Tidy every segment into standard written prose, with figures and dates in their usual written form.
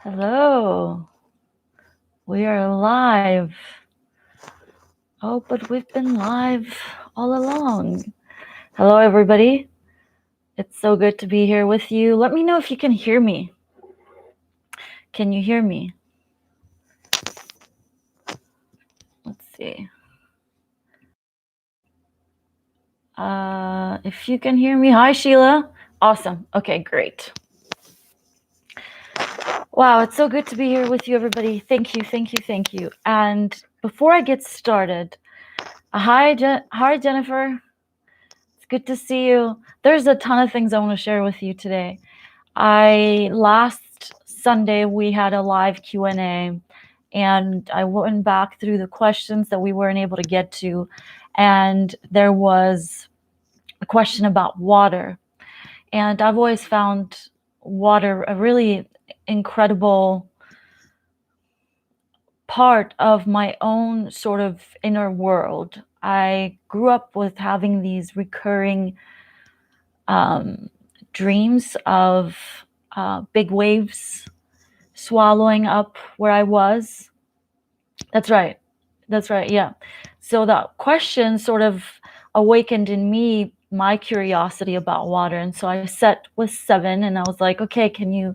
Hello, we are live. Oh, but we've been live all along. Hello, everybody. It's so good to be here with you. Let me know if you can hear me. Can you hear me? Let's see. If you can hear me. Hi, Sheila. Awesome. Okay, great. Wow, it's so good to be here with you, everybody. Thank you, thank you, thank you. And before I get started, hi, Jennifer. It's good to see you. There's a ton of things I want to share with you today. Last Sunday we had a live Q&A, and I went back through the questions that we weren't able to get to, and there was a question about water. And I've always found water a really incredible part of my own sort of inner world. I grew up with having these recurring dreams of big waves swallowing up where I was. That's right. Yeah. So that question sort of awakened in me my curiosity about water. And so I sat with 7 and I was like, okay, can you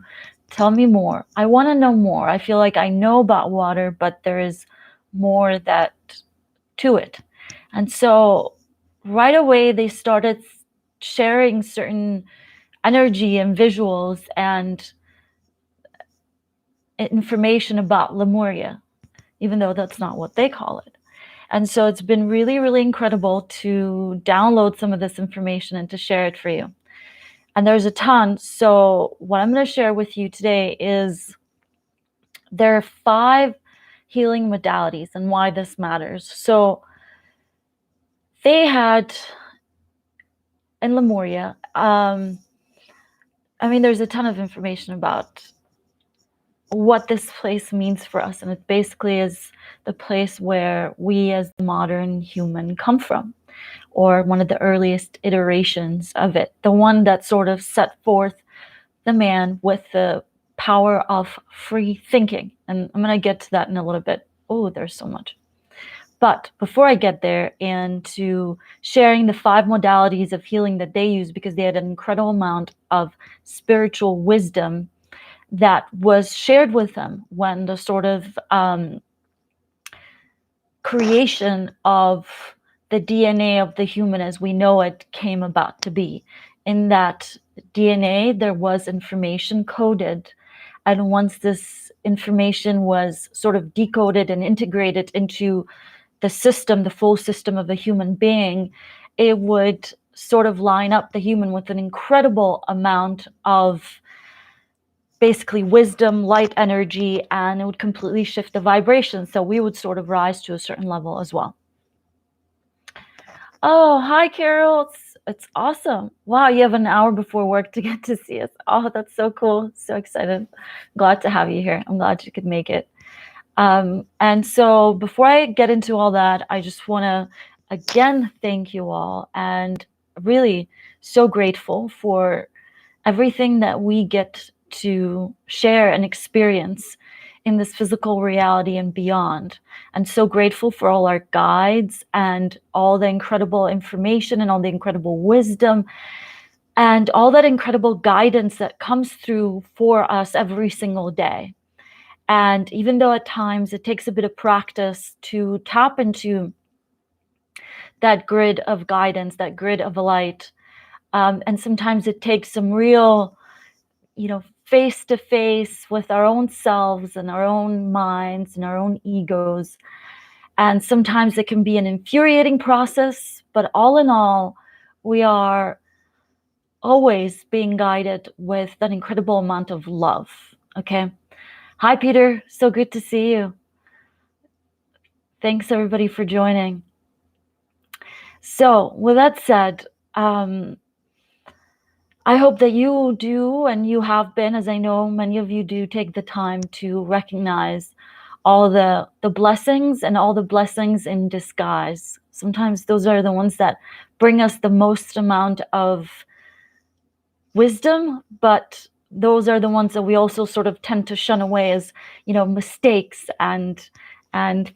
tell me more? I want to know more. I feel like I know about water, but there is more that to it. And so right away they started sharing certain energy and visuals and information about Lemuria, even though that's not what they call it. And so it's been really, really incredible to download some of this information and to share it for you. And there's a ton. So what I'm going to share with you today is there are 5 healing modalities and why this matters. So they had in Lemuria, there's a ton of information about what this place means for us, and it basically is the place where we as the modern human come from, or one of the earliest iterations of it, the one that sort of set forth the man with the power of free thinking. And I'm going to get to that in a little bit. Oh, there's so much. But before I get there into sharing the 5 modalities of healing that they use, because they had an incredible amount of spiritual wisdom that was shared with them when the sort of creation of the DNA of the human as we know it came about to be. In that DNA, there was information coded. And once this information was sort of decoded and integrated into the system, the full system of a human being, it would sort of line up the human with an incredible amount of basically wisdom, light energy, and it would completely shift the vibration. So we would sort of rise to a certain level as well. Oh, hi, Carol. It's awesome. Wow, you have an hour before work to get to see us. Oh, that's so cool. So excited. Glad to have you here. I'm glad you could make it. And so before I get into all that, I just want to again thank you all, and really so grateful for everything that we get to share and experience in this physical reality and beyond. And so grateful for all our guides and all the incredible information and all the incredible wisdom and all that incredible guidance that comes through for us every single day. And even though at times it takes a bit of practice to tap into that grid of guidance, that grid of light, and sometimes it takes some real, face to face with our own selves and our own minds and our own egos. And sometimes it can be an infuriating process, but all in all, we are always being guided with an incredible amount of love. Okay. Hi, Peter. So good to see you. Thanks, everybody, for joining. So with that said, I hope that you do, and you have been, as I know many of you do, take the time to recognize all the blessings and all the blessings in disguise. Sometimes those are the ones that bring us the most amount of wisdom, but those are the ones that we also sort of tend to shun away as, mistakes and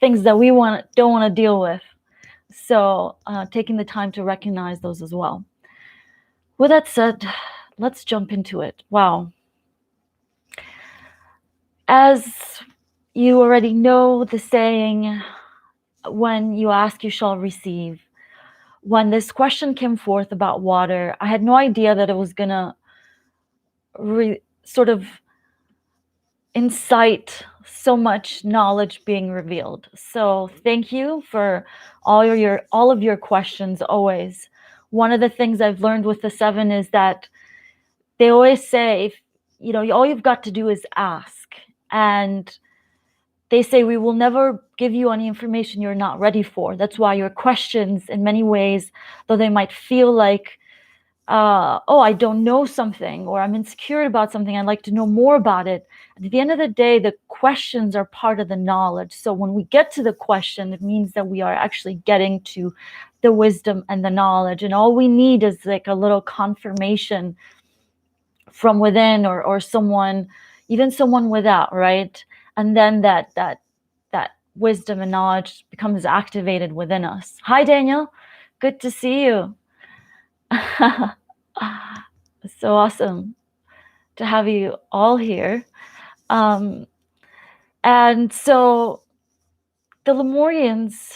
things that we don't want to deal with. So taking the time to recognize those as well. With that said, let's jump into it. Wow. As you already know the saying, when you ask, you shall receive. When this question came forth about water, I had no idea that it was going to sort of incite so much knowledge being revealed. So thank you for all of your questions always. One of the things I've learned with the 7 is that they always say, all you've got to do is ask. And they say we will never give you any information you're not ready for. That's why your questions, in many ways, though they might feel like, I don't know something, or I'm insecure about something, I'd like to know more about it. At the end of the day, the questions are part of the knowledge. So when we get to the question, it means that we are actually getting to the wisdom and the knowledge. And all we need is like a little confirmation from within, or someone, even someone without, right? And then that wisdom and knowledge becomes activated within us. Hi, Daniel. Good to see you. It's so awesome to have you all here. And so the Lemurians,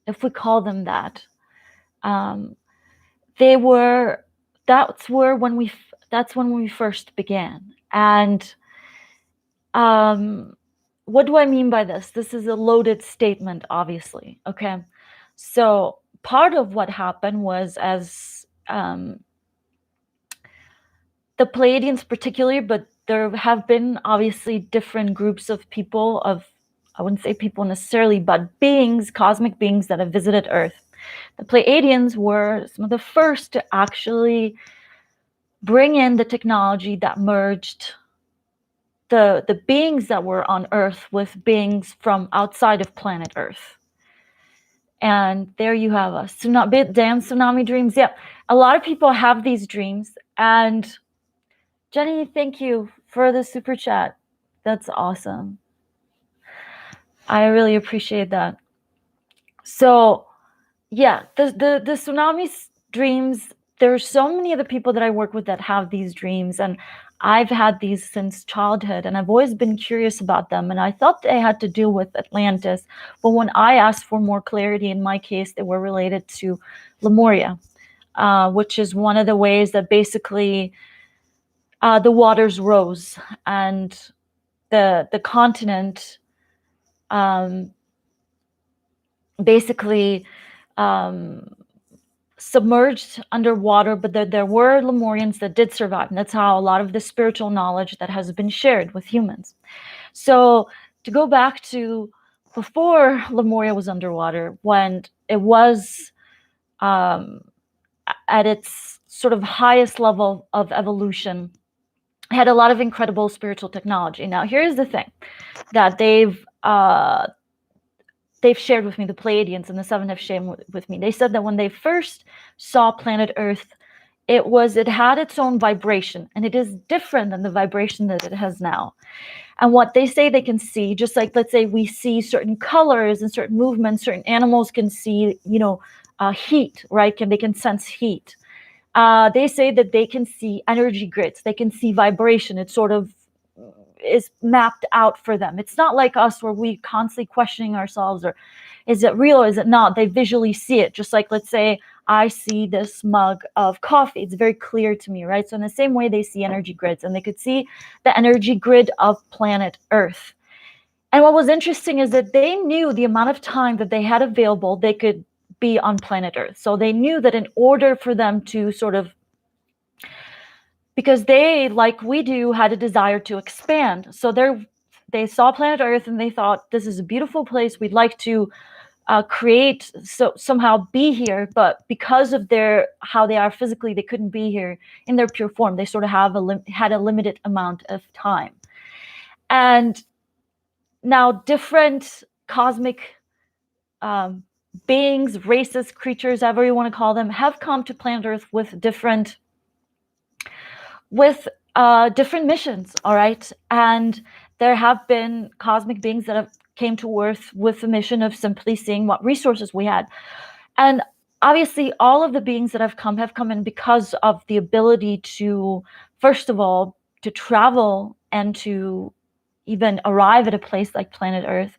if we call them that, that's when we first began. And what do I mean by this? This is a loaded statement, obviously. Okay. So part of what happened was, as the Pleiadians particularly, but there have been obviously different groups of people, I wouldn't say people necessarily, but beings, cosmic beings that have visited Earth. The Pleiadians were some of the first to actually bring in the technology that merged the beings that were on Earth with beings from outside of planet Earth. And there you have us. Damn tsunami dreams. Yeah, a lot of people have these dreams. And Jenny, thank you for the super chat. That's awesome. I really appreciate that. So yeah, the tsunami dreams, there's so many of the people that I work with that have these dreams, and I've had these since childhood, and I've always been curious about them, and I thought they had to do with Atlantis, but when I asked for more clarity, in my case, they were related to Lemuria, which is one of the ways that basically the waters rose, and the continent basically submerged underwater, but there were Lemurians that did survive. And that's how a lot of the spiritual knowledge that has been shared with humans. So to go back to before Lemuria was underwater, when it was at its sort of highest level of evolution, had a lot of incredible spiritual technology. Now, here's the thing that they've shared with me, the Pleiadians and the 7 have shared with me. They said that when they first saw planet Earth, it had its own vibration, and it is different than the vibration that it has now. And what they say they can see, just like, let's say we see certain colors and certain movements, certain animals can see, heat, right? They can sense heat. They say that they can see energy grids. They can see vibration. It sort of is mapped out for them. It's not like us where we constantly questioning ourselves, or is it real or is it not? They visually see it. Just like, let's say I see this mug of coffee. It's very clear to me, right? So in the same way, they see energy grids, and they could see the energy grid of planet Earth. And what was interesting is that they knew the amount of time that they had available, they could be on planet Earth. So they knew that in order for them to sort of, because they, like we do, had a desire to expand. So they saw planet Earth and they thought, this is a beautiful place. We'd like to create, so somehow be here. But because of how they are physically, they couldn't be here in their pure form. They sort of had a limited amount of time. And now different cosmic beings, races, creatures, however you want to call them, have come to planet Earth with different with different missions, all right? And there have been cosmic beings that have came to Earth with the mission of simply seeing what resources we had. And obviously, all of the beings that have come in because of the ability to, first of all, to travel and to even arrive at a place like planet Earth,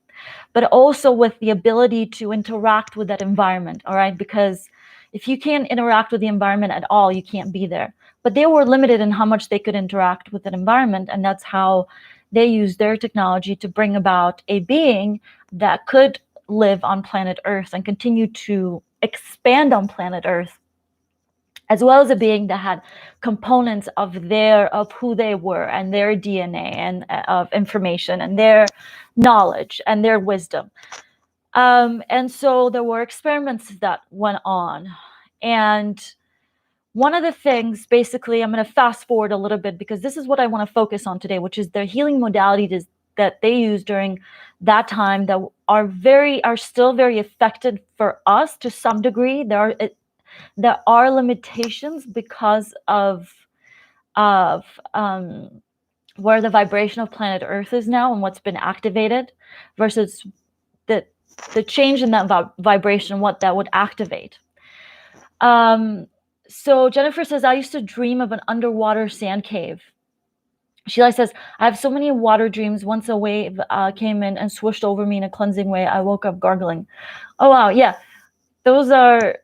but also with the ability to interact with that environment, all right? Because if you can't interact with the environment at all, you can't be there. But they were limited in how much they could interact with that environment, and that's how they used their technology to bring about a being that could live on planet Earth and continue to expand on planet Earth, as well as a being that had components of who they were and their DNA and of information and their knowledge and their wisdom. And so there were experiments that went on. And one of the things, basically, I'm going to fast forward a little bit because this is what I want to focus on today, which is the healing modalities that they used during that time that are still very effective for us to some degree. There are limitations because of where the vibration of planet Earth is now and what's been activated versus the change in that vibration, what that would activate. So Jennifer says, I used to dream of an underwater sand cave. Sheila says, I have so many water dreams. Once a wave came in and swished over me in a cleansing way. I woke up gargling. Oh, wow. Yeah. Those are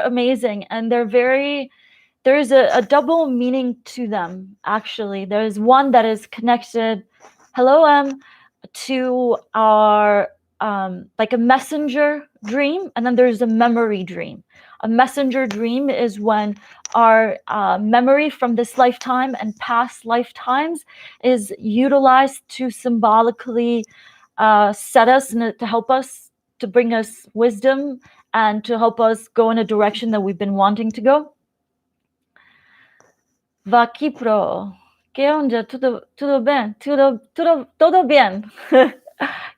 amazing. And there's a double meaning to them, actually. There's one that is connected, hello, to our, like a messenger dream, and then there's a memory dream. A messenger dream is when our memory from this lifetime and past lifetimes is utilized to symbolically set us and to help us, to bring us wisdom and to help us go in a direction that we've been wanting to go. Va aqui pro. Que onda? Tudo bem? Tudo bien.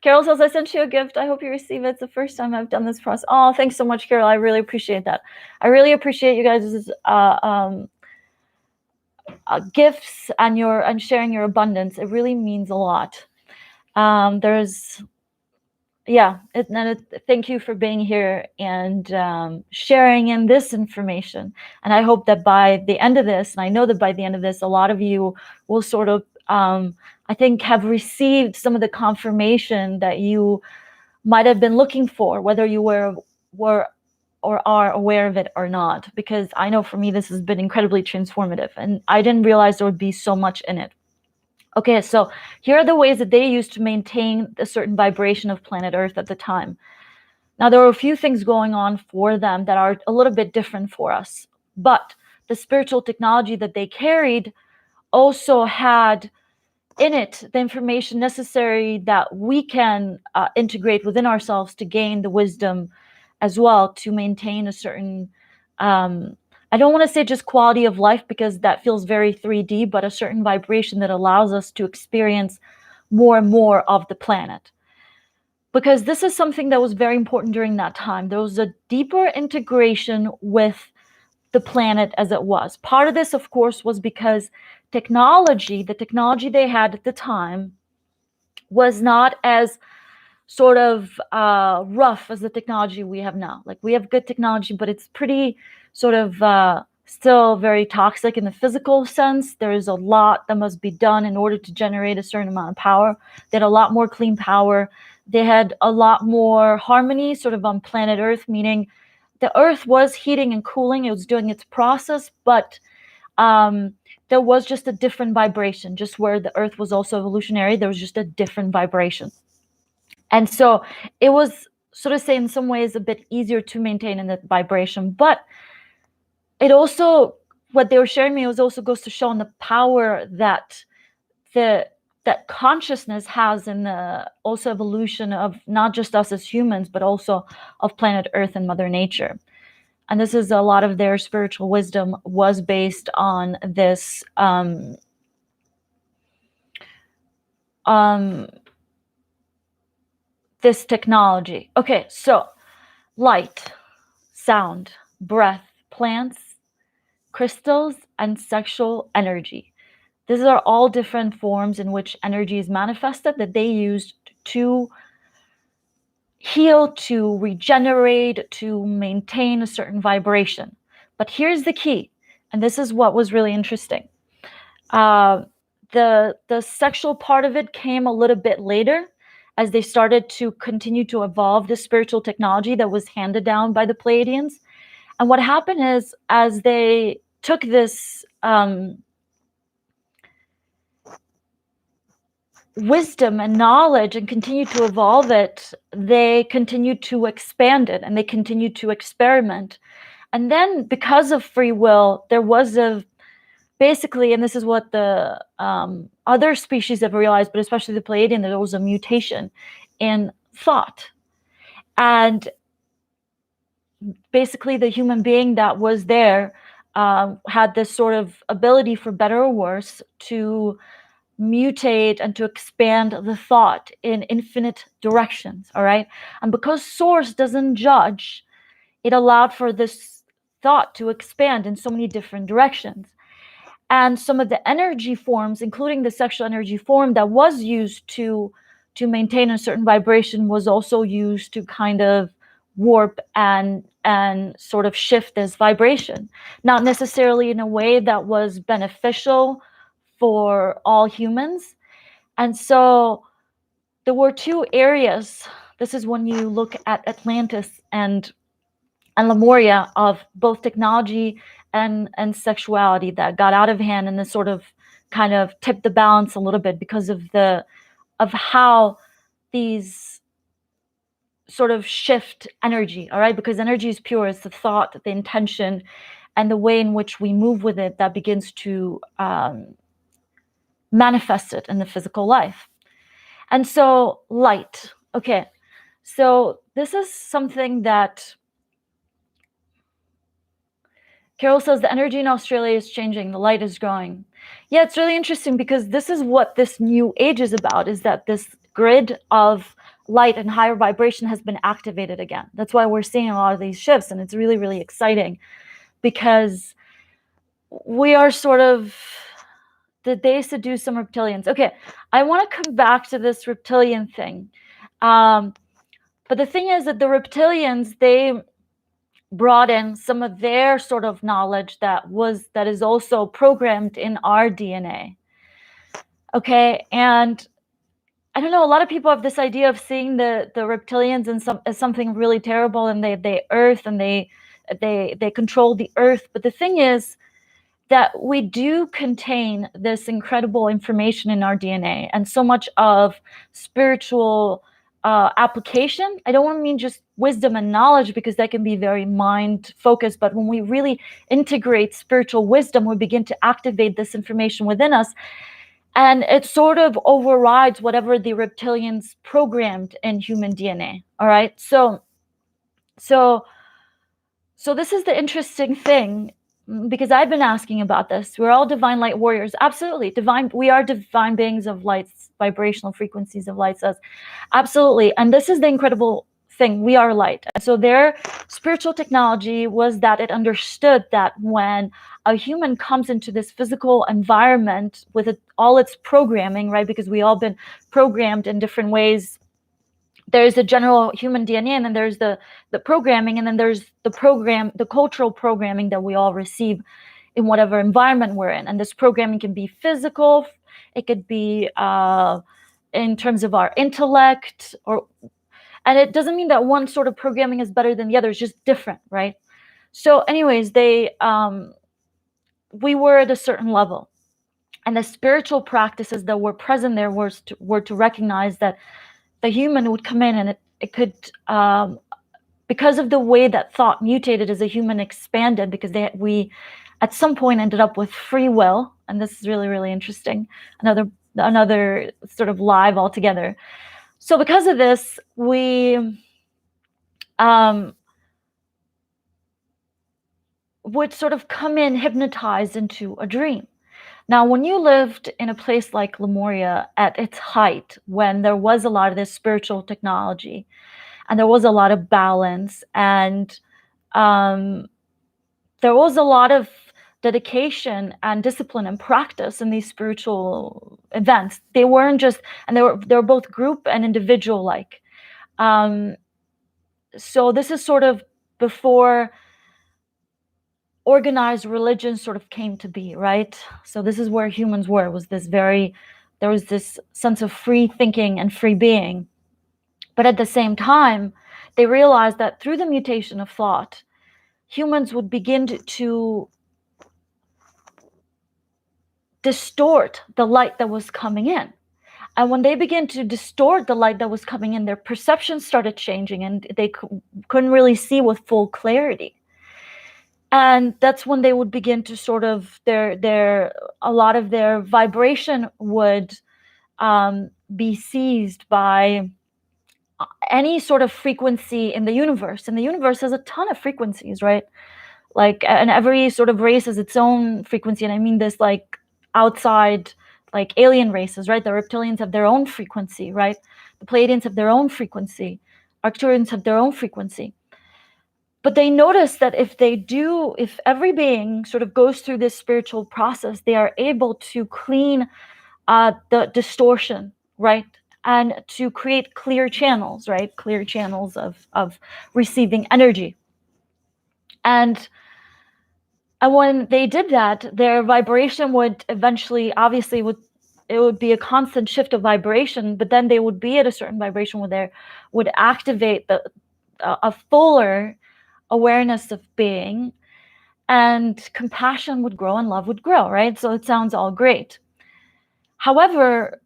Carol says, I sent you a gift. I hope you receive it. It's the first time I've done this process. Oh, thanks so much, Carol. I really appreciate that. I really appreciate you guys' gifts and sharing your abundance. It really means a lot. Thank you for being here and sharing in this information. And I hope that by the end of this, and I know that by the end of this, a lot of you will sort of, I think, have received some of the confirmation that you might have been looking for, whether you were or are aware of it or not. Because I know for me, this has been incredibly transformative, and I didn't realize there would be so much in it. Okay, so here are the ways that they used to maintain a certain vibration of planet Earth at the time. Now, there are a few things going on for them that are a little bit different for us, but the spiritual technology that they carried also had in it the information necessary that we can integrate within ourselves to gain the wisdom as well, to maintain a certain I don't want to say just quality of life, because that feels very 3D, but a certain vibration that allows us to experience more and more of the planet. Because this is something that was very important during that time. There was a deeper integration with the planet as it was. Part of this, of course, was because the technology they had at the time was not as sort of rough as the technology we have now. Like, we have good technology, but it's pretty sort of still very toxic in the physical sense. There is a lot that must be done in order to generate a certain amount of power. They had a lot more clean power. They had a lot more harmony sort of on planet Earth, meaning the Earth was heating and cooling. It was doing its process, but there was just a different vibration. Just where the Earth was also evolutionary, there was just a different vibration. And so it was, sort of say, in some ways a bit easier to maintain in that vibration. But it also, what they were sharing me, was also goes to show on the power that that consciousness has in the also evolution of not just us as humans, but also of planet Earth and Mother Nature. And this is a lot of their spiritual wisdom was based on this this technology. Okay, so light, sound, breath, plants, crystals, and sexual energy. These are all different forms in which energy is manifested that they used to heal, to regenerate, to maintain a certain vibration. But here's the key, and this is what was really interesting. The sexual part of it came a little bit later, as they started to continue to evolve the spiritual technology that was handed down by the Pleiadians. And what happened is, as they took this wisdom and knowledge and continued to evolve it, they continued to expand it and they continued to experiment. And then, because of free will, there was basically, and this is what the other species have realized, but especially the Pleiadian, there was a mutation in thought. And basically, the human being that was there had this sort of ability, for better or worse, to mutate and to expand the thought in infinite directions. All right. And because Source doesn't judge, it allowed for this thought to expand in so many different directions. And some of the energy forms, including the sexual energy form that was used to maintain a certain vibration, was also used to kind of warp and sort of shift this vibration, not necessarily in a way that was beneficial for all humans. And so there were two areas. This is when you look at Atlantis and Lemuria, of both technology and sexuality that got out of hand, and then sort of kind of tipped the balance a little bit because of how these sort of shift energy. All right, because energy is pure. It's the thought, the intention, and the way in which we move with it that begins to manifest it in the physical life. And so light. Okay, so this is something that Carol says, the energy in Australia is changing. The light is growing. Yeah, it's really interesting, because this is what this new age is about, is that this grid of light and higher vibration has been activated again. That's why we're seeing a lot of these shifts, and it's really, really exciting, because we are sort of, did they seduce some reptilians? Okay, I want to come back to this reptilian thing. But the thing is that the reptilians, they brought in some of their sort of knowledge that is also programmed in our DNA. Okay, and I don't know, a lot of people have this idea of seeing the reptilians as something really terrible, and they earth, and they control the earth. But the thing is that we do contain this incredible information in our DNA, and so much of spiritual application. I don't want to mean just wisdom and knowledge, because that can be very mind focused, but when we really integrate spiritual wisdom, we begin to activate this information within us, and it sort of overrides whatever the reptilians programmed in human DNA. All right, so this is the interesting thing, because I've been asking about this. We're all divine light warriors. Absolutely. Divine. We are divine beings of lights, vibrational frequencies of light, says. Absolutely. And this is the incredible thing. We are light. And so their spiritual technology was that it understood that when a human comes into this physical environment with all its programming, right? Because we all been programmed in different ways. There's the general human DNA, and then there's the programming, and then there's the cultural programming that we all receive in whatever environment we're in. And this programming can be physical, it could be in terms of our intellect, and it doesn't mean that one sort of programming is better than the other. It's just different, right? So anyways, we were at a certain level, and the spiritual practices that were present there were to recognize that the human would come in, and it could, because of the way that thought mutated as a human expanded, because we at some point ended up with free will, and this is really, really interesting, another sort of live altogether. So because of this, we would sort of come in hypnotized into a dream. Now, when you lived in a place like Lemuria at its height, when there was a lot of this spiritual technology, and there was a lot of balance, and there was a lot of dedication and discipline and practice in these spiritual events. They weren't just, and they were both group and individual like. So this is sort of before organized religion sort of came to be, right? So this is where humans were, there was this sense of free thinking and free being. But at the same time, they realized that through the mutation of thought, humans would begin to distort the light that was coming in. And when they began to distort the light that was coming in, their perceptions started changing and they couldn't really see with full clarity. And that's when they would begin to sort of a lot of their vibration would be seized by any sort of frequency in the universe. And the universe has a ton of frequencies, right? Like, and every sort of race has its own frequency. And I mean this like outside, like alien races, right? The reptilians have their own frequency, right? The Pleiadians have their own frequency. Arcturians have their own frequency. But they notice that if every being sort of goes through this spiritual process, they are able to clean the distortion, right? And to create clear channels, right? Clear channels of receiving energy. And when they did that, their vibration would eventually, obviously, it would be a constant shift of vibration, but then they would be at a certain vibration where they would activate a fuller awareness of being, and compassion would grow and love would grow, right? So it sounds all great. However,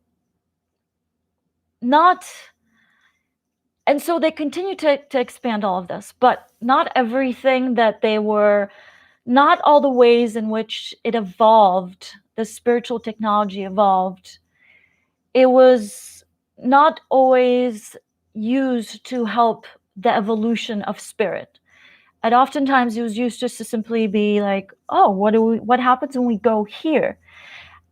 and so they continue to expand all of this, but not everything that not all the ways in which it evolved, the spiritual technology evolved, it was not always used to help the evolution of spirit. And oftentimes it was used just to simply be like, oh, what happens when we go here?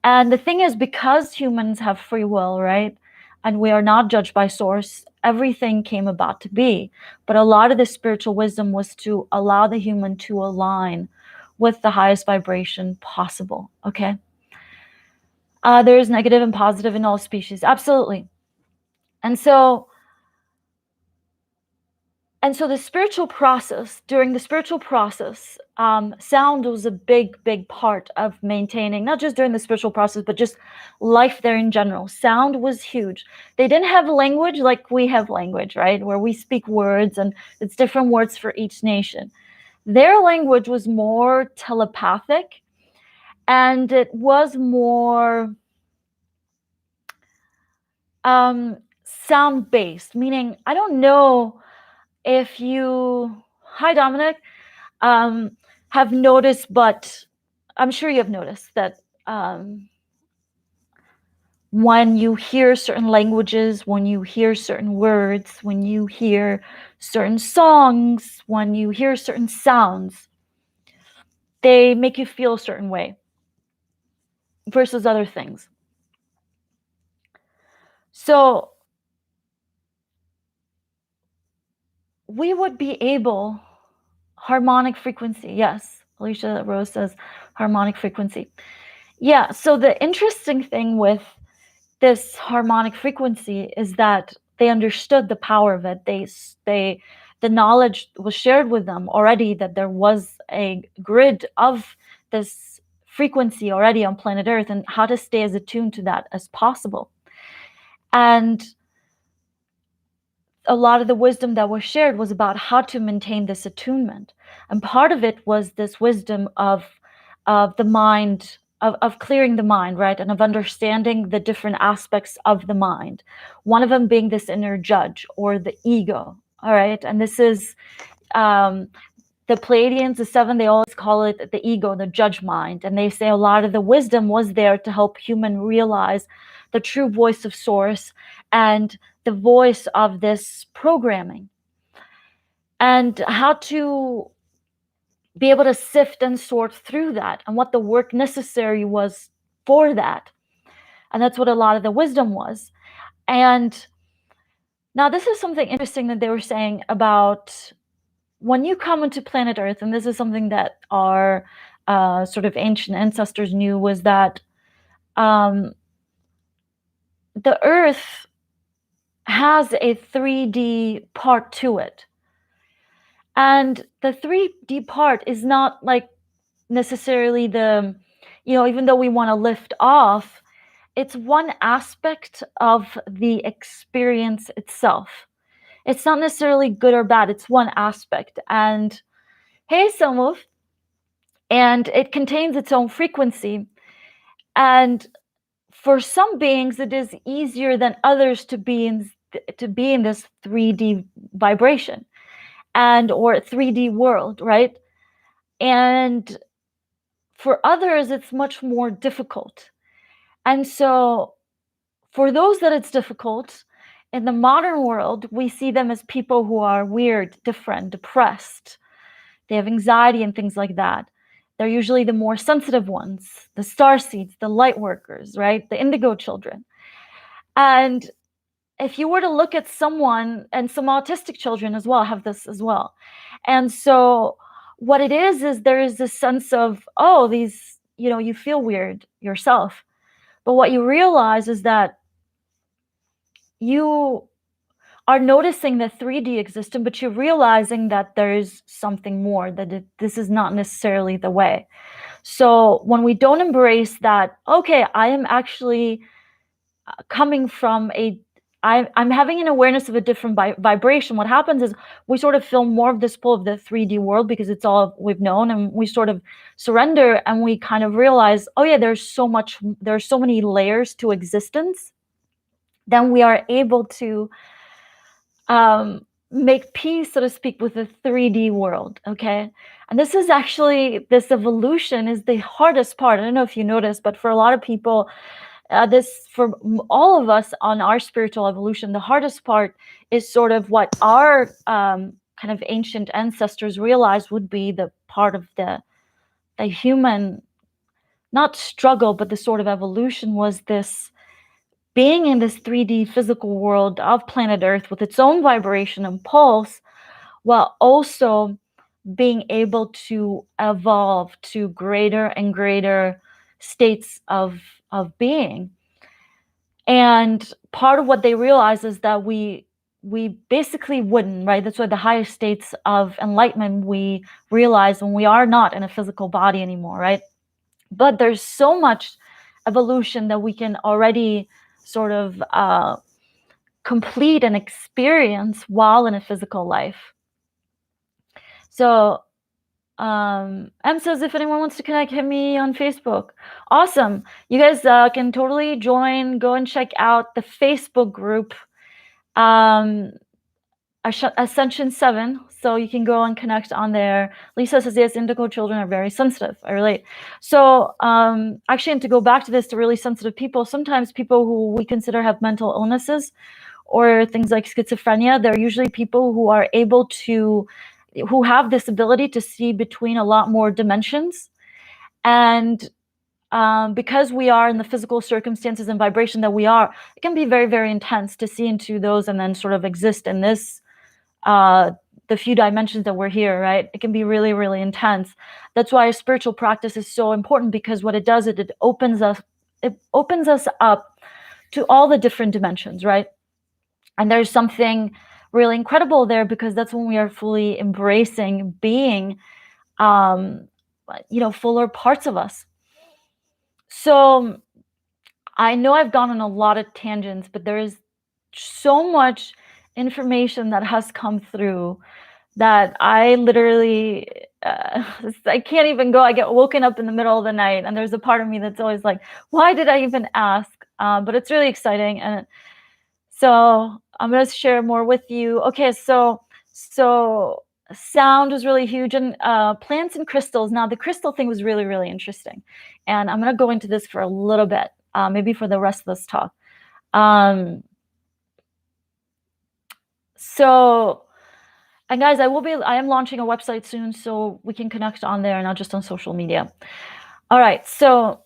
And the thing is, because humans have free will, right? And we are not judged by source, everything came about to be. But a lot of the spiritual wisdom was to allow the human to align with the highest vibration possible, okay? There is negative and positive in all species, absolutely. And so the spiritual process, during the spiritual process, sound was a big part of maintaining, not just during the spiritual process, but just life there in general. Sound was huge. They didn't have language like we have language, right? Where we speak words and it's different words for each nation. Their language was more telepathic and it was more sound-based, meaning, I don't know if you, hi Dominic, have noticed, but I'm sure you have noticed that when you hear certain languages, when you hear certain words, when you hear certain songs, when you hear certain sounds, they make you feel a certain way versus other things. So we would be able, harmonic frequency, yes, Alicia Rose says harmonic frequency. Yeah, so the interesting thing with this harmonic frequency is that they understood the power of it. The knowledge was shared with them already that there was a grid of this frequency already on planet Earth and how to stay as attuned to that as possible. And a lot of the wisdom that was shared was about how to maintain this attunement. And part of it was this wisdom of the mind, of clearing the mind, right? And of understanding the different aspects of the mind. One of them being this inner judge or the ego, all right? And this is the Pleiadians, the seven, they always call it the ego, the judge mind. And they say a lot of the wisdom was there to help human realize the true voice of source and the voice of this programming. And how to be able to sift and sort through that and what the work necessary was for that. And that's what a lot of the wisdom was. And now this is something interesting that they were saying about when you come into planet Earth, and this is something that our sort of ancient ancestors knew was that the earth has a 3D part to it. And the 3D part is not like necessarily the, even though we want to lift off, it's one aspect of the experience itself. It's not necessarily good or bad. It's one aspect. And hey, Selmov, and it contains its own frequency. And for some beings, it is easier than others to be in this 3D vibration and or 3D world, right? And for others, it's much more difficult. And so for those that it's difficult, in the modern world, we see them as people who are weird, different, depressed. They have anxiety and things like that. They're usually the more sensitive ones, the starseeds, the light workers, right? The indigo children. And if you were to look at someone, and some autistic children as well have this as well. And so what it is there is this sense of, oh, these, you feel weird yourself. But what you realize is that you are noticing the 3D existence, but you're realizing that there's something more, that this is not necessarily the way. So when we don't embrace that, okay, I am actually coming from I'm having an awareness of a different vibration. What happens is we sort of feel more of this pull of the 3D world because it's all we've known, and we sort of surrender and we kind of realize, oh yeah, there's so many layers to existence. Then we are able to make peace, so to speak, with the 3D world, okay? And this evolution is the hardest part. I don't know if you noticed, but for a lot of people, for all of us on our spiritual evolution, the hardest part is sort of what our kind of ancient ancestors realized would be the part of the human, not struggle, but the sort of evolution was this being in this 3D physical world of planet Earth with its own vibration and pulse, while also being able to evolve to greater and greater states of being. And part of what they realize is that we basically wouldn't, right? That's why the highest states of enlightenment we realize when we are not in a physical body anymore, right? But there's so much evolution that we can already sort of complete and experience while in a physical life. So M says, if anyone wants to connect, hit me on Facebook. Awesome. You guys can totally join, go and check out the Facebook group, Ascension 7. So you can go and connect on there. Lisa says, yes, indigo children are very sensitive. I relate. So actually, and to go back to this, to really sensitive people, sometimes people who we consider have mental illnesses or things like schizophrenia, they're usually people who are able to, who have this ability to see between a lot more dimensions. And because we are in the physical circumstances and vibration that we are, it can be very, very intense to see into those and then sort of exist in this, the few dimensions that we're here, right? It can be really, really intense. That's why a spiritual practice is so important, because what it does is it opens us up to all the different dimensions, right? And there's something really incredible there, because that's when we are fully embracing being, fuller parts of us. So I know I've gone on a lot of tangents, but there is so much information that has come through that I literally, I can't even go. I get woken up in the middle of the night, and there's a part of me that's always like, why did I even ask? But it's really exciting. And so I'm going to share more with you. Okay, so sound was really huge, and plants and crystals. Now, the crystal thing was really, really interesting. And I'm going to go into this for a little bit, maybe for the rest of this talk. And guys, I am launching a website soon, so we can connect on there, not just on social media. All right, so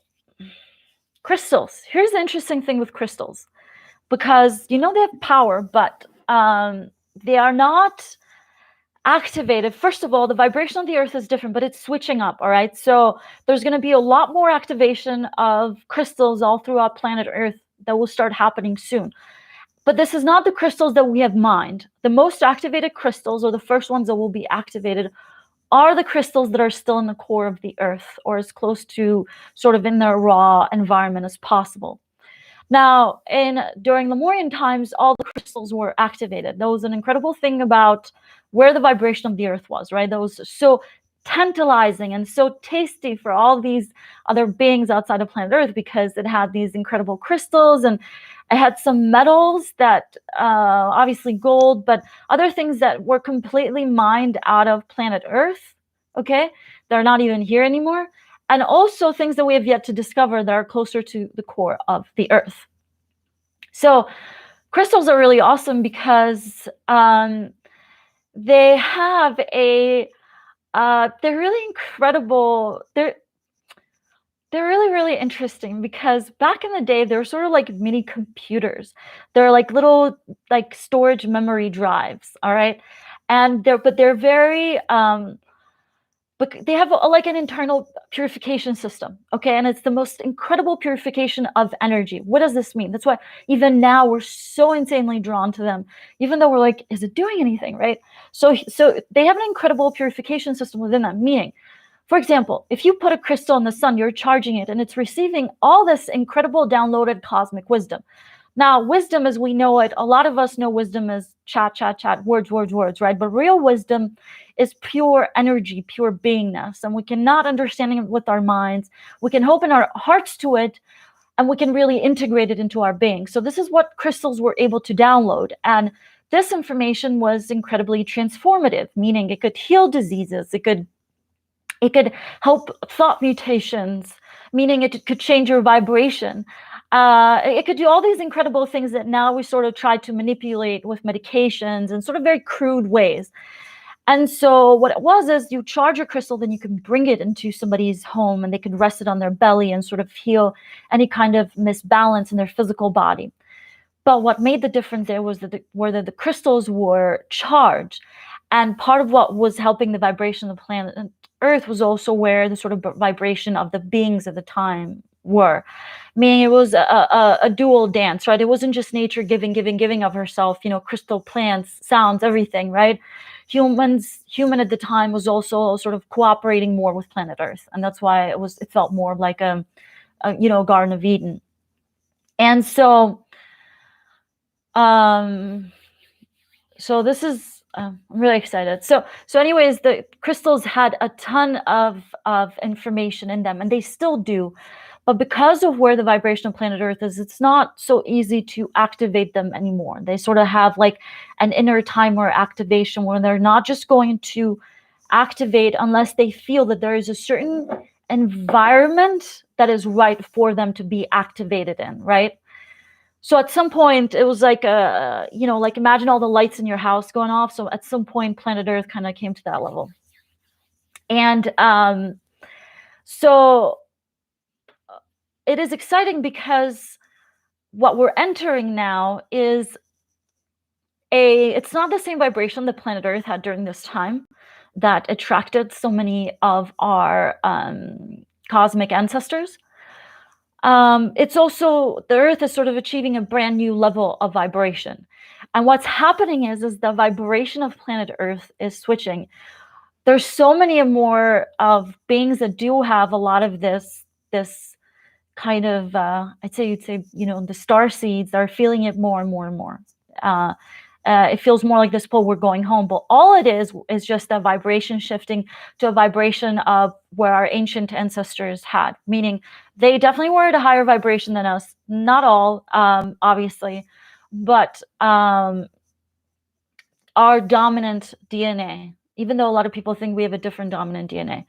crystals. Here's the interesting thing with crystals, because they have power, but they are not activated. First of all, the vibration of the earth is different, but it's switching up, all right? So there's going to be a lot more activation of crystals all throughout planet earth that will start happening soon. But this is not the crystals that we have mined. The most activated crystals, or the first ones that will be activated, are the crystals that are still in the core of the earth, or as close to sort of in their raw environment as possible. Now, during Lemurian times, all the crystals were activated. That was an incredible thing about where the vibration of the earth was, right? That was so tantalizing and so tasty for all these other beings outside of planet Earth, because it had these incredible crystals, and it had some metals that, obviously gold, but other things that were completely mined out of planet Earth, okay? They're not even here anymore. And also things that we have yet to discover that are closer to the core of the earth. So crystals are really awesome because they have they're really incredible. They're really interesting, because back in the day, they were sort of like mini computers. They're like little like storage memory drives, all right? And they're very but they have like an internal purification system, okay? And it's the most incredible purification of energy. What does this mean? That's why even now we're so insanely drawn to them, even though we're like, is it doing anything, right? So they have an incredible purification system within them, meaning, for example, if you put a crystal in the sun, you're charging it, and it's receiving all this incredible downloaded cosmic wisdom. Now, wisdom as we know it, a lot of us know wisdom as chat, words, right? But real wisdom is pure energy, pure beingness. And we cannot understand it with our minds. We can open our hearts to it, and we can really integrate it into our being. So this is what crystals were able to download. And this information was incredibly transformative, meaning it could heal diseases. It could help thought mutations, meaning it could change your vibration. It could do all these incredible things that now we sort of try to manipulate with medications and sort of very crude ways. And so what it was is, you charge a crystal, then you can bring it into somebody's home, and they could rest it on their belly and sort of heal any kind of misbalance in their physical body. But what made the difference there was that the crystals were charged. And part of what was helping the vibration of the planet Earth was also where the sort of vibration of the beings at the time were. Meaning it was a dual dance, right? It wasn't just nature giving of herself, crystal, plants, sounds, everything, right? Human at the time was also sort of cooperating more with planet Earth. And that's why it felt more like a Garden of Eden. And so, so this is, I'm really excited. So anyways, the crystals had a ton of information in them, and they still do. But because of where the vibration of planet Earth is, it's not so easy to activate them anymore. They sort of have like an inner timer activation, where they're not just going to activate unless they feel that there is a certain environment that is right for them to be activated in, right? So at some point, it was like like imagine all the lights in your house going off. So at some point, planet Earth kind of came to that level. And so it is exciting, because what we're entering now is it's not the same vibration that planet Earth had during this time that attracted so many of our cosmic ancestors. It's also, the Earth is sort of achieving a brand new level of vibration. And what's happening is the vibration of planet Earth is switching. There's so many more of beings that do have a lot of this kind of, you'd say, the star seeds are feeling it more and more and more. It feels more like this pull, we're going home. But all it is just a vibration shifting to a vibration of where our ancient ancestors had, meaning they definitely were at a higher vibration than us. Not all, obviously, but our dominant DNA, even though a lot of people think we have a different dominant DNA.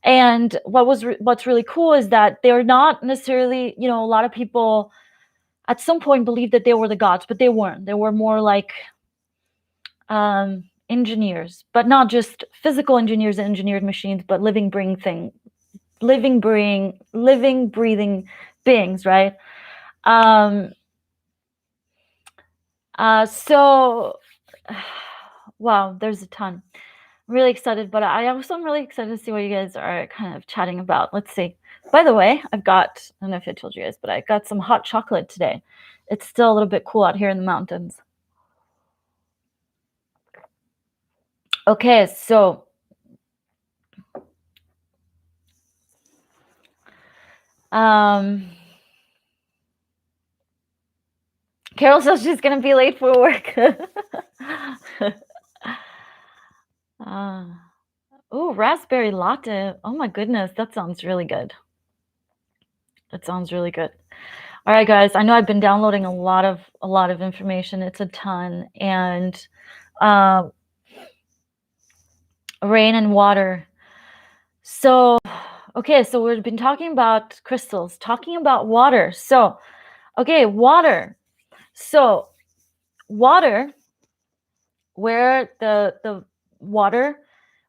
And what's really cool is that they're not necessarily, a lot of people at some point believed that they were the gods, but they weren't. They were more like engineers, but not just physical engineers and engineered machines, but living, breathing beings, right? So Wow, there's a ton. I'm really excited, but I also am really excited to see what you guys are kind of chatting about. Let's see. By the way, I don't know if I told you guys, but I got some hot chocolate today. It's still a little bit cool out here in the mountains. Okay, so Carol says she's gonna be late for work. Oh, raspberry latte. Oh my goodness, that sounds really good. That sounds really good. All right, guys. I know I've been downloading a lot of information. It's a ton, and rain and water. So, okay, so we've been talking about crystals, talking about water. So, okay, water. So, water, where the water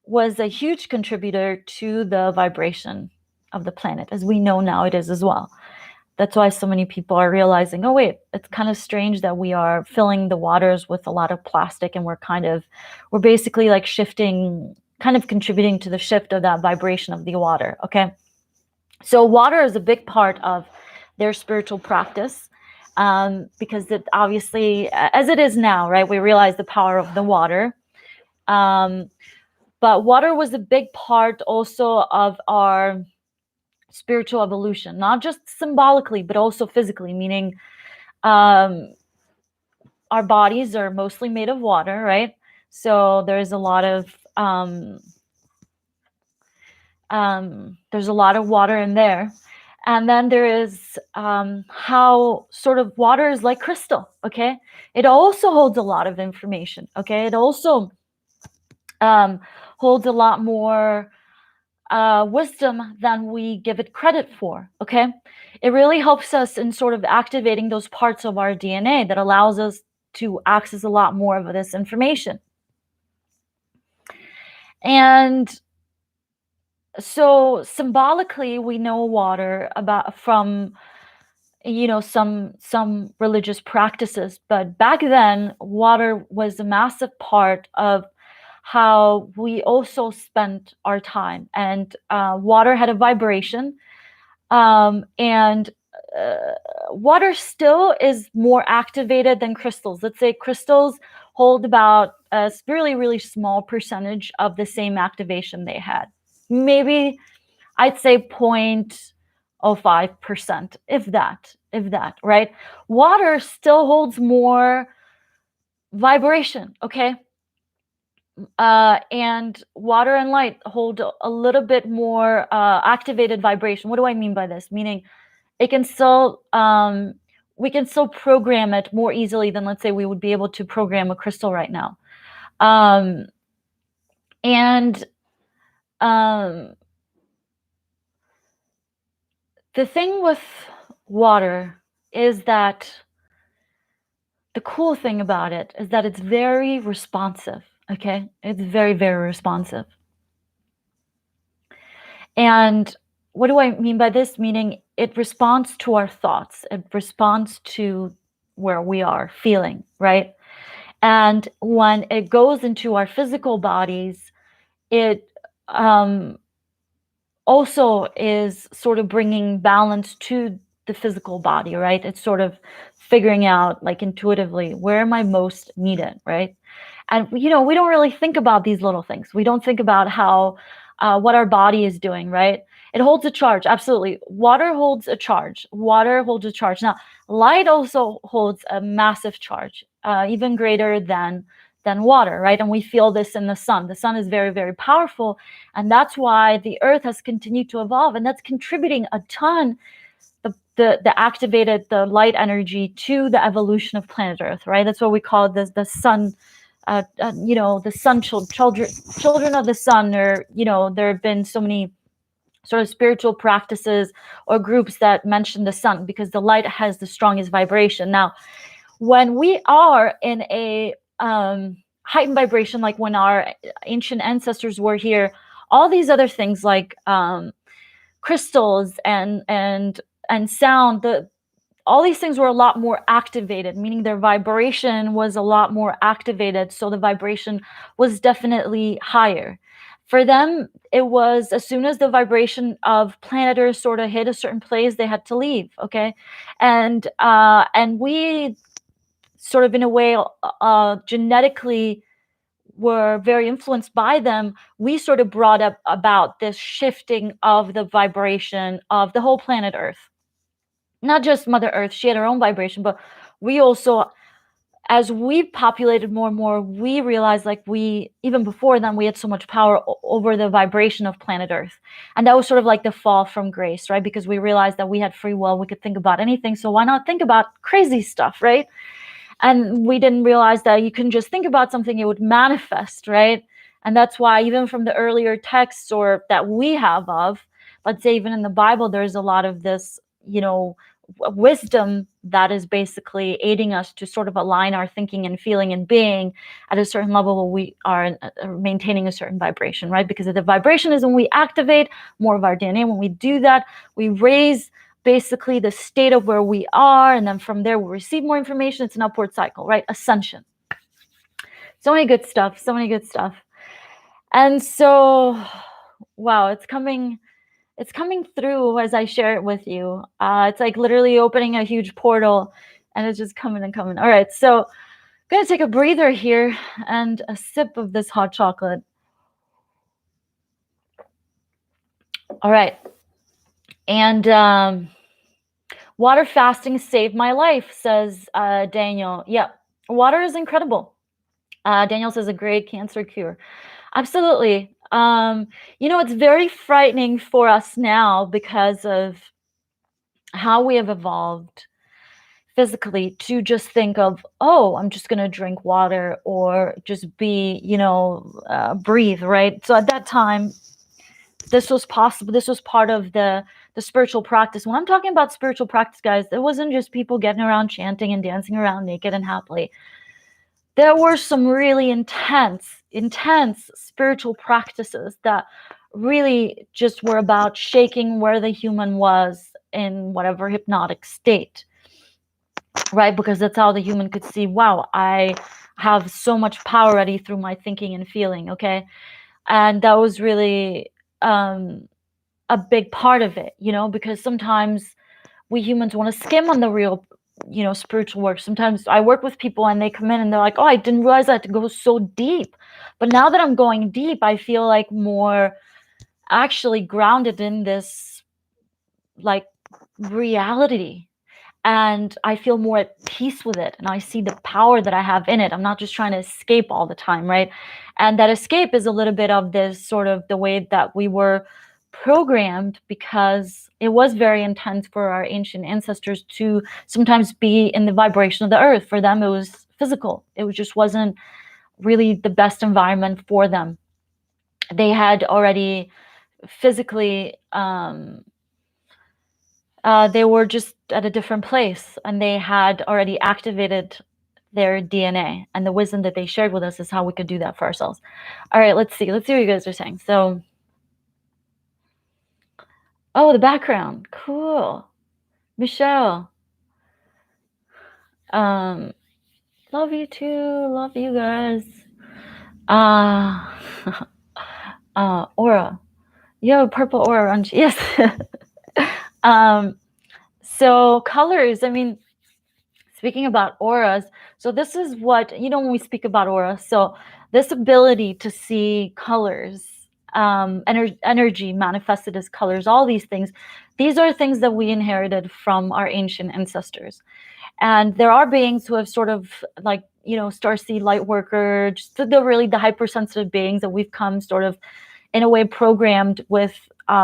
was a huge contributor to the vibration of the planet, as we know now it is as well. That's why so many people are realizing, oh wait, it's kind of strange that we are filling the waters with a lot of plastic, and we're basically like shifting, kind of contributing to the shift of that vibration of the water. Okay, so water is a big part of their spiritual practice, because it obviously, as it is now, right, we realize the power of the water. But water was a big part also of our spiritual evolution, not just symbolically, but also physically, meaning our bodies are mostly made of water, right? So there's a lot of water in there. And then there is how sort of water is like crystal, okay? It also holds a lot of information, okay? It also holds a lot more wisdom than we give it credit for, okay? It really helps us in sort of activating those parts of our DNA that allows us to access a lot more of this information. And so symbolically, we know water from some religious practices, but back then water was a massive part of how we also spent our time. And water had a vibration, and water still is more activated than crystals. Let's say crystals hold about a really, really small percentage of the same activation they had. Maybe I'd say 0.05%, if that, right? Water still holds more vibration, okay? And water and light hold a little bit more activated vibration. What do I mean by this? Meaning it can still, we can still program it more easily than, let's say, we would be able to program a crystal right now. And the thing with water is that the cool thing about it is that it's very responsive, okay? It's very, very responsive. And what do I mean by this? Meaning it responds to our thoughts. It responds to where we are feeling, right? And when it goes into our physical bodies, it also is sort of bringing balance to the physical body, right? It's sort of figuring out, like, intuitively, where am I most needed, right? And we don't really think about these little things. We don't think about how what our body is doing, right? It holds a charge, absolutely. Water holds a charge. Water holds a charge. Now, light also holds a massive charge, even greater than water, right? And we feel this in the sun. The sun is very, very powerful, and that's why the Earth has continued to evolve, and that's contributing a ton. The light energy to the evolution of planet Earth, right? That's what we call the sun. The sun children of the sun, or there have been so many sort of spiritual practices or groups that mention the sun because the light has the strongest vibration. Now, when we are in a heightened vibration, like when our ancient ancestors were here, all these other things like crystals and sound, all these things were a lot more activated, meaning their vibration was a lot more activated. So the vibration was definitely higher. For them, it was as soon as the vibration of planet Earth sort of hit a certain place, they had to leave. Okay, and we sort of in a way genetically were very influenced by them. We sort of brought up about this shifting of the vibration of the whole planet Earth, not just Mother Earth. She had her own vibration, but we also, as we populated more and more, we realized like we, even before then, we had so much power over the vibration of planet Earth. And that was sort of like the fall from grace, right? Because we realized that we had free will, we could think about anything. So why not think about crazy stuff, right? And we didn't realize that you can just think about something, it would manifest, right? And that's why even from the earlier texts or that we have of, let's say even in the Bible, there's a lot of this, wisdom that is basically aiding us to sort of align our thinking and feeling and being at a certain level where we are maintaining a certain vibration, right? Because the vibration is when we activate more of our DNA. When we do that, we raise basically the state of where we are, and then from there we'll receive more information. It's an upward cycle, right? Ascension. So many good stuff, so many good stuff. And so, wow, it's coming through as I share it with you. It's like literally opening a huge portal, and it's just coming and coming. All right, so I'm gonna take a breather here and a sip of this hot chocolate. All right, and water fasting saved my life, says Daniel. Yeah, water is incredible. Daniel says a great cancer cure. Absolutely. It's very frightening for us now because of how we have evolved physically to just think of, oh, I'm just going to drink water or just be, breathe, right? So at that time, this was possible. This was part of the spiritual practice. When I'm talking about spiritual practice, guys, it wasn't just people getting around chanting and dancing around naked and happily. There were some really intense spiritual practices that really just were about shaking where the human was in whatever hypnotic state, right? Because that's how the human could see, wow, I have so much power already through my thinking and feeling, okay? And that was really a big part of it, because sometimes we humans want to skim on the real spiritual work. Sometimes I work with people and they come in and they're like, oh, I didn't realize I had to go so deep. But now that I'm going deep, I feel like more actually grounded in this like reality. And I feel more at peace with it. And I see the power that I have in it. I'm not just trying to escape all the time, right? And that escape is a little bit of this sort of the way that we were programmed, because it was very intense for our ancient ancestors to sometimes be in the vibration of the earth. For them, it was physical. It just wasn't really the best environment for them. They had already physically, they were just at a different place, and they had already activated their DNA, and the wisdom that they shared with us is how we could do that for ourselves. All right, let's see what you guys are saying. So, oh, the background, cool. Michelle, love you too, love you guys. Aura, yo, purple aura around you. Yes. So colors, I mean, speaking about auras, so this is what, when we speak about aura, so this ability to see colors, energy manifested as colors, all these things, these are things that we inherited from our ancient ancestors. And there are beings who have sort of like, starseed, light worker, just the hypersensitive beings that we've come sort of in a way programmed with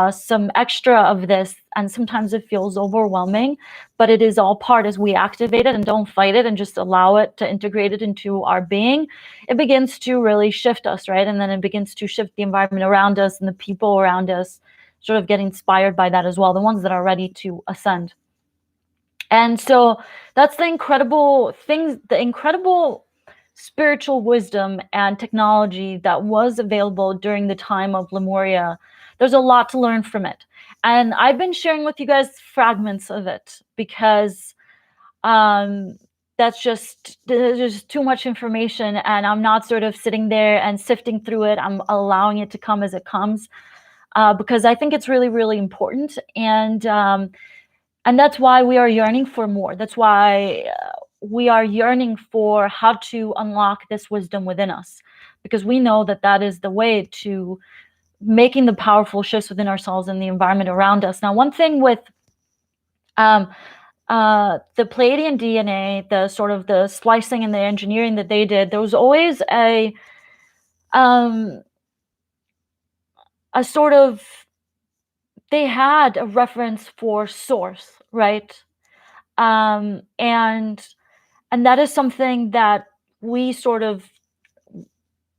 some extra of this, and sometimes it feels overwhelming, but it is all part. As we activate it and don't fight it and just allow it to integrate it into our being, it begins to really shift us, right? And then it begins to shift the environment around us, and the people around us sort of get inspired by that as well, the ones that are ready to ascend. And so that's the incredible things, the incredible spiritual wisdom and technology that was available during the time of Lemuria. There's a lot to learn from it. And I've been sharing with you guys fragments of it because That's just, there's too much information, and I'm not sort of sitting there and sifting through it. I'm allowing it to come as it comes, because I think it's really, really important. And that's why we are yearning for more. That's why we are yearning for how to unlock this wisdom within us, because we know that that is the way to making the powerful shifts within ourselves and the environment around us. Now, one thing with the Pleiadian DNA, the sort of the splicing and the engineering that they did, there was always a sort of, they had a reference for source, right? And that is something that we sort of,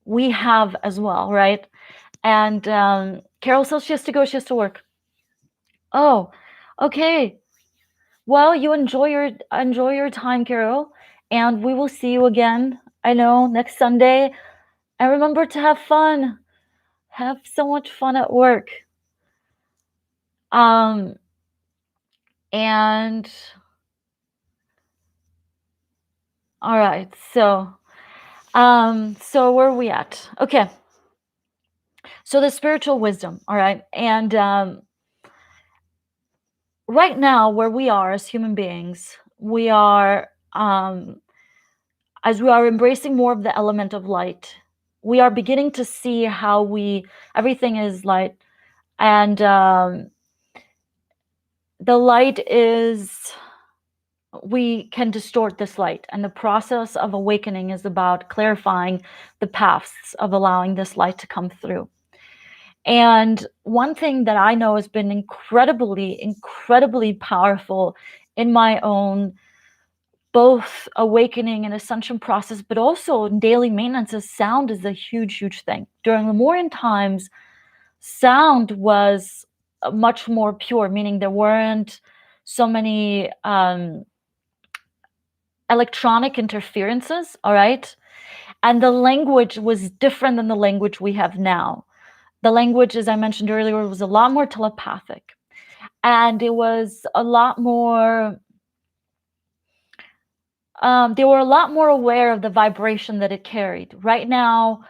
we have as well, right? And Carol says she has to go, she has to work. Oh, okay. Well, you enjoy your time, Carol, and we will see you again, I know, next Sunday. And remember to have fun. Have so much fun at work. And all right, so where are we at? Okay. So the spiritual wisdom, all right? And right now, where we are as human beings, we are, as we are embracing more of the element of light, we are beginning to see how everything is light. And the light is, we can distort this light. And the process of awakening is about clarifying the paths of allowing this light to come through. And one thing that I know has been incredibly, incredibly powerful in my own both awakening and ascension process, but also in daily maintenance, is sound is a huge, huge thing. During Lemurian times, sound was much more pure, meaning there weren't so many electronic interferences, all right? And the language was different than the language we have now. The language, as I mentioned earlier, was a lot more telepathic. And it was a lot more, they were a lot more aware of the vibration that it carried. Right now,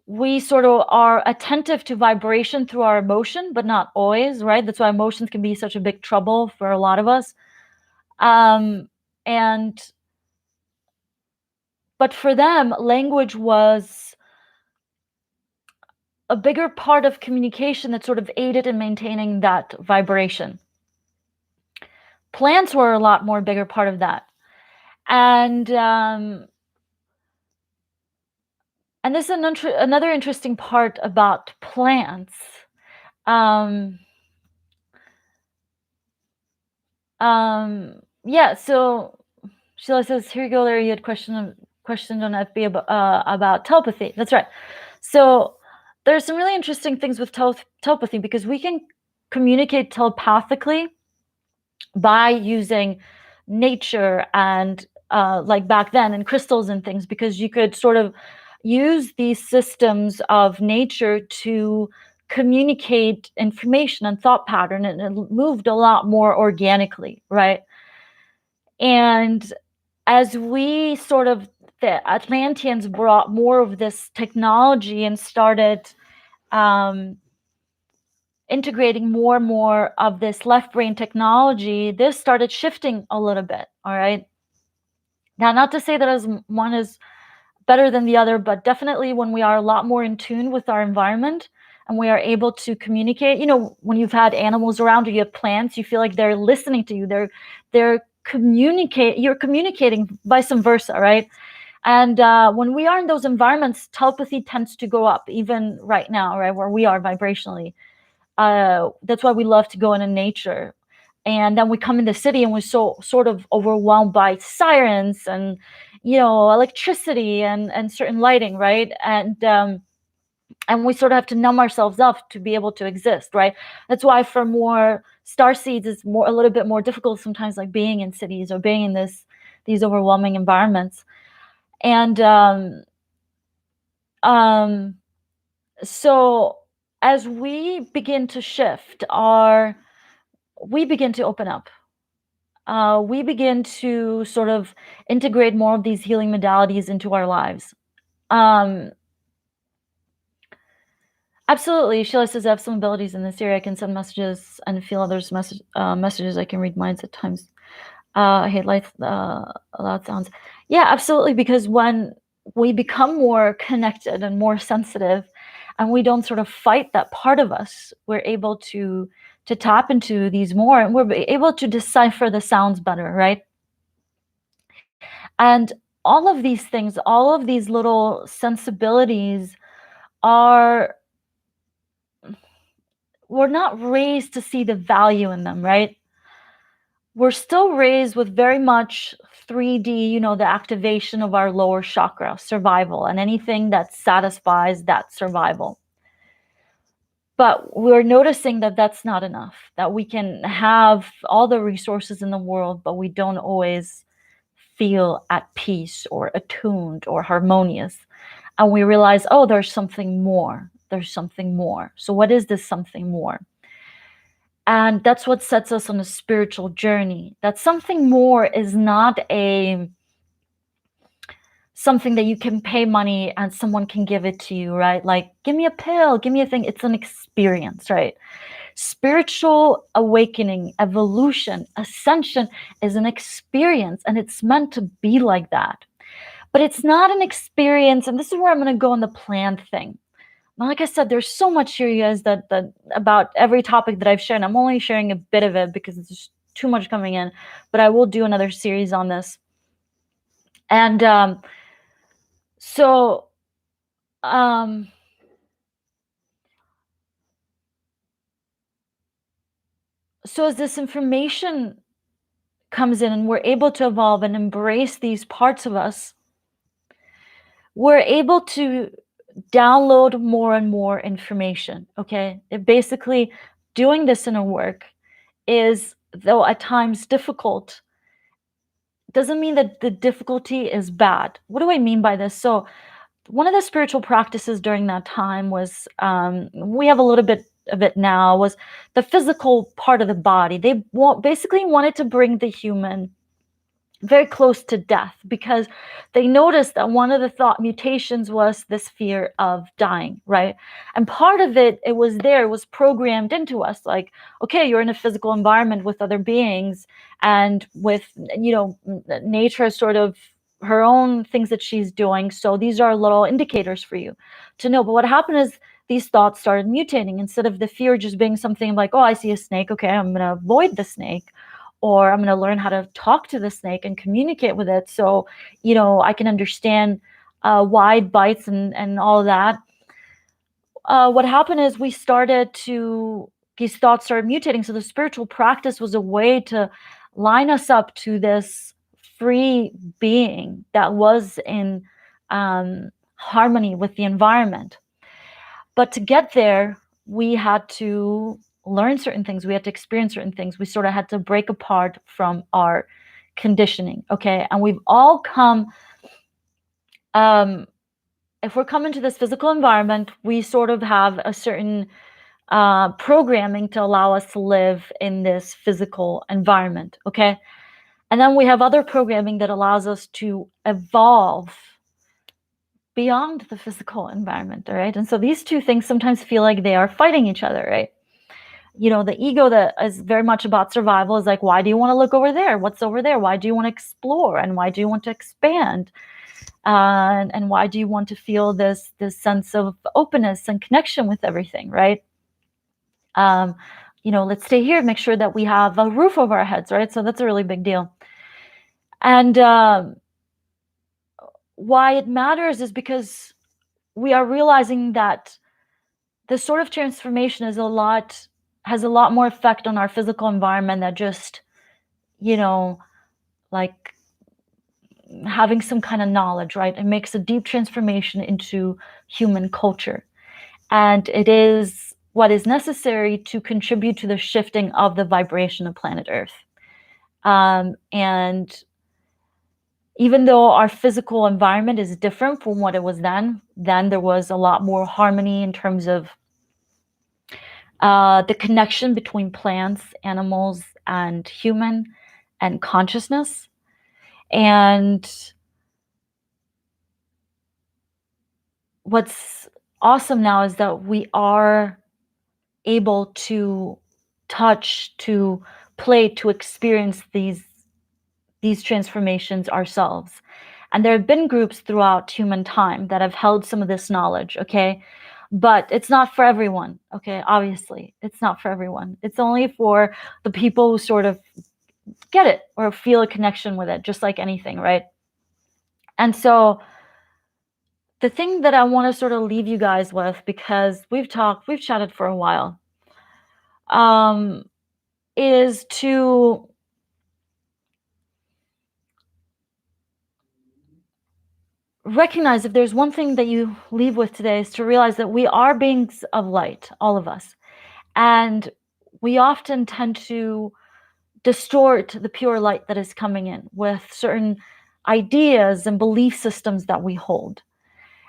we sort of are attentive to vibration through our emotion, but not always, right? That's why emotions can be such a big trouble for a lot of us. But for them, language was a bigger part of communication that sort of aided in maintaining that vibration. Plants were a lot more bigger part of that. And this is another interesting part about plants. Yeah, so Sheila says, here you go, Larry, you had questioned on FB about telepathy. That's right. So there's some really interesting things with telepathy, because we can communicate telepathically by using nature and like back then, and crystals and things, because you could sort of use these systems of nature to communicate information and thought pattern, and it moved a lot more organically, right? And as we sort of, the Atlanteans brought more of this technology and started integrating more and more of this left brain technology, this started shifting a little bit, all right? Now, not to say that as one is better than the other, but definitely when we are a lot more in tune with our environment and we are able to communicate, when you've had animals around or you have plants, you feel like they're listening to you. You're communicating vice versa, right? And when we are in those environments, telepathy tends to go up, even right now, right, where we are vibrationally. That's why we love to go into nature. And then we come in the city and we're so sort of overwhelmed by sirens and, electricity and certain lighting, right? And we sort of have to numb ourselves up to be able to exist, right? That's why for more starseeds, it's a little bit more difficult sometimes, like being in cities or being in these overwhelming environments. And so as we begin to shift, we begin to open up. we begin to sort of integrate more of these healing modalities into our lives. Absolutely. Sheila says, I have some abilities in this area. I can send messages and feel others' messages. I can read minds at times. I hate loud sounds. Yeah, absolutely. Because when we become more connected and more sensitive, and we don't sort of fight that part of us, we're able to tap into these more, and we're able to decipher the sounds better, right? And all of these things, all of these little sensibilities are, we're not raised to see the value in them, right? We're still raised with very much 3D, you know, the activation of our lower chakra, survival, and anything that satisfies that survival. But we're noticing that that's not enough, that we can have all the resources in the world, but we don't always feel at peace or attuned or harmonious. And we realize, oh, there's something more. There's something more. So what is this something more? And that's what sets us on a spiritual journey. That something more is not something that you can pay money and someone can give it to you, right? Like, give me a pill, give me a thing. It's an experience, right? Spiritual awakening, evolution, ascension is an experience, and it's meant to be like that. But it's not an experience, and this is where I'm going to go on the planned thing. Like I said, there's so much here, you guys, that about every topic that I've shared. I'm only sharing a bit of it because it's just too much coming in, but I will do another series on this. And so as this information comes in and we're able to evolve and embrace these parts of us, we're able to download more and more information. Okay, basically doing this inner work is, though at times difficult, doesn't mean that the difficulty is bad. What do I mean by this? So one of the spiritual practices during that time was, we have a little bit of it now, was the physical part of the body. They basically wanted to bring the human very close to death, because they noticed that one of the thought mutations was this fear of dying, right? And part of it was programmed into us, like, okay, you're in a physical environment with other beings, and with, you know, nature sort of her own things that she's doing, so these are little indicators for you to know. But what happened is these thoughts started mutating. Instead of the fear just being something like, oh, I see a snake, okay, I'm going to avoid the snake, or I'm going to learn how to talk to the snake and communicate with it, so, you know, I can understand why it bites and all of that. What happened is these thoughts started mutating. So the spiritual practice was a way to line us up to this free being that was in harmony with the environment. But to get there, we had to learn certain things. We had to experience certain things. We sort of had to break apart from our conditioning. Okay. And we've all come, if we're coming to this physical environment, we sort of have a certain programming to allow us to live in this physical environment. Okay. And then we have other programming that allows us to evolve beyond the physical environment. All right. And so these two things sometimes feel like they are fighting each other, right? You know, the ego that is very much about survival is like, why do you want to look over there? What's over there? Why do you want to explore? And why do you want to expand? And why do you want to feel this sense of openness and connection with everything, right? You know, let's stay here, make sure that we have a roof over our heads, right? So that's a really big deal. And why it matters is because we are realizing that this sort of transformation has a lot more effect on our physical environment than just, you know, like having some kind of knowledge, right? It makes a deep transformation into human culture. And it is what is necessary to contribute to the shifting of the vibration of planet Earth. And even though our physical environment is different from what it was then there was a lot more harmony in terms of the connection between plants, animals, and human. and consciousness. And what's awesome now is that we are able to touch, to play, to experience these transformations ourselves. And there have been groups throughout human time that have held some of this knowledge, okay? But it's not for everyone, okay? Obviously, it's not for everyone. It's only for the people who sort of get it or feel a connection with it, just like anything, right? And so the thing that I want to sort of leave you guys with, because we've chatted for a while, is to recognize, if there's one thing that you leave with today, is to realize that we are beings of light, all of us. And we often tend to distort the pure light that is coming in with certain ideas and belief systems that we hold.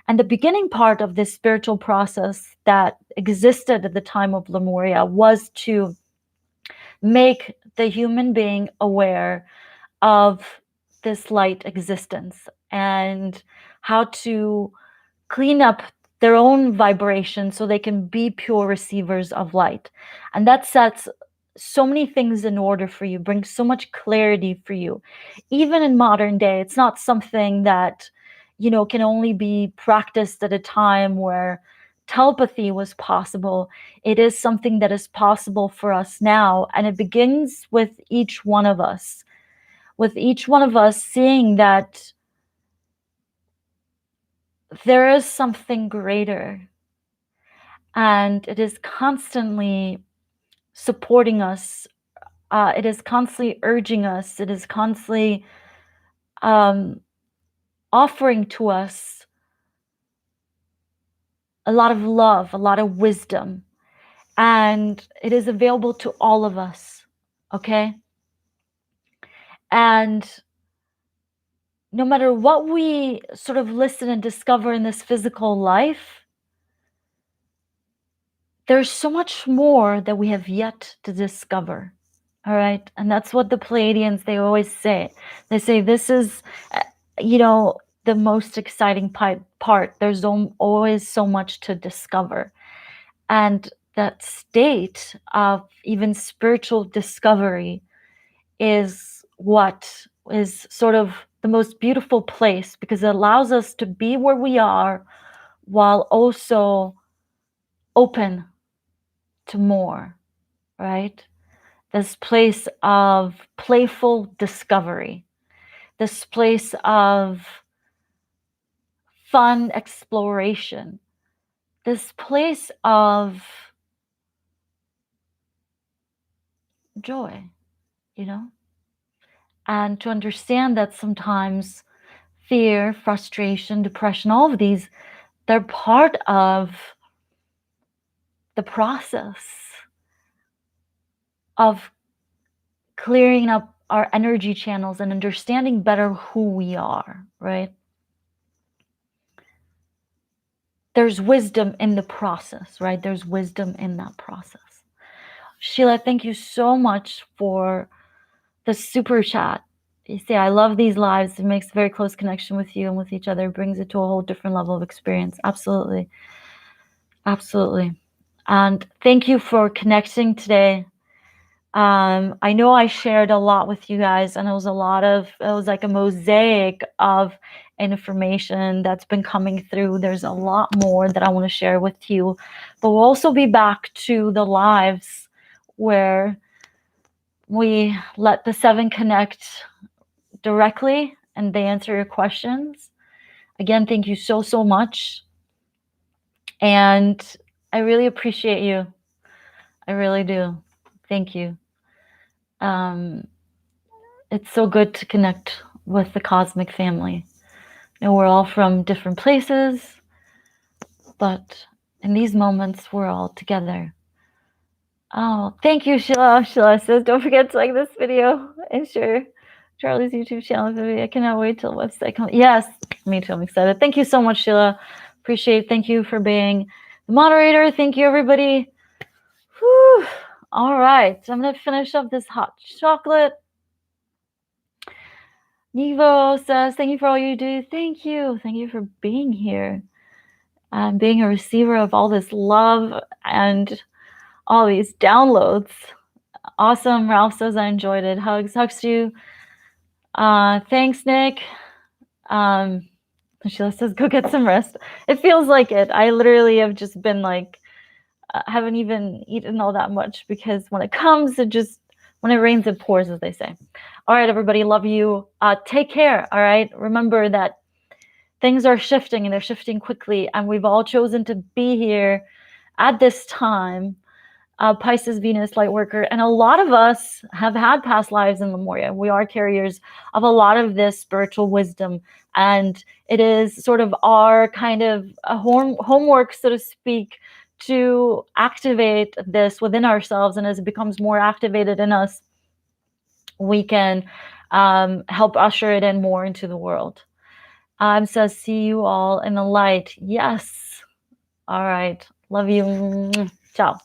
And the beginning part of this spiritual process that existed at the time of Lemuria was to make the human being aware of this light existence and how to clean up their own vibration so they can be pure receivers of light. And that sets so many things in order for you, brings so much clarity for you. Even in modern day, it's not something that, you know, can only be practiced at a time where telepathy was possible. It is something that is possible for us now, and it begins with each one of us. With each one of us seeing that there is something greater, and it is constantly supporting us. It is constantly urging us. It is constantly offering to us a lot of love, a lot of wisdom, and it is available to all of us, okay? And no matter what we sort of listen and discover in this physical life, there's so much more that we have yet to discover. All right. And that's what the Pleiadians, they always say. They say this is, you know, the most exciting part. There's always so much to discover. And that state of even spiritual discovery is what is sort of the most beautiful place, because it allows us to be where we are while also open to more, right? This place of playful discovery, this place of fun exploration, this place of joy, you know? And to understand that sometimes fear, frustration, depression, all of these, they're part of the process of clearing up our energy channels and understanding better who we are, right? There's wisdom in the process, right? There's wisdom in that process. Sheila, thank you so much for the super chat. You see, I love these lives. It makes a very close connection with you and with each other. It brings it to a whole different level of experience. Absolutely. Absolutely. And thank you for connecting today. I know I shared a lot with you guys, and it was like a mosaic of information that's been coming through. There's a lot more that I want to share with you, but we'll also be back to the lives where we let the seven connect directly and they answer your questions. Again, thank you so, so much. And I really appreciate you. I really do. Thank you. It's so good to connect with the cosmic family. You know, we're all from different places, but in these moments, we're all together. Oh, thank you, Sheila. Sheila says, don't forget to like this video and share Charlie's YouTube channel. I cannot wait till the website comes. Yes, me too. I'm excited. Thank you so much, Sheila. Appreciate it. Thank you for being the moderator. Thank you, everybody. Whew. All right. I'm going to finish up this hot chocolate. Nivo says, thank you for all you do. Thank you. Thank you for being here and being a receiver of all this love and all these downloads. Awesome. Ralph says, I enjoyed it. Hugs. Hugs to you. Thanks, Nick. Sheila says, go get some rest. It feels like it. I literally have just been like, haven't even eaten all that much because when it comes, when it rains, it pours, as they say. All right, everybody, love you. Take care, all right? Remember that things are shifting and they're shifting quickly, and we've all chosen to be here at this time. Pisces, Venus, Lightworker, and a lot of us have had past lives in Lemuria. We are carriers of a lot of this spiritual wisdom, and it is sort of our kind of homework, so to speak, to activate this within ourselves. And as it becomes more activated in us, we can help usher it in more into the world. Says, see you all in the light. Yes. All right. Love you. Ciao.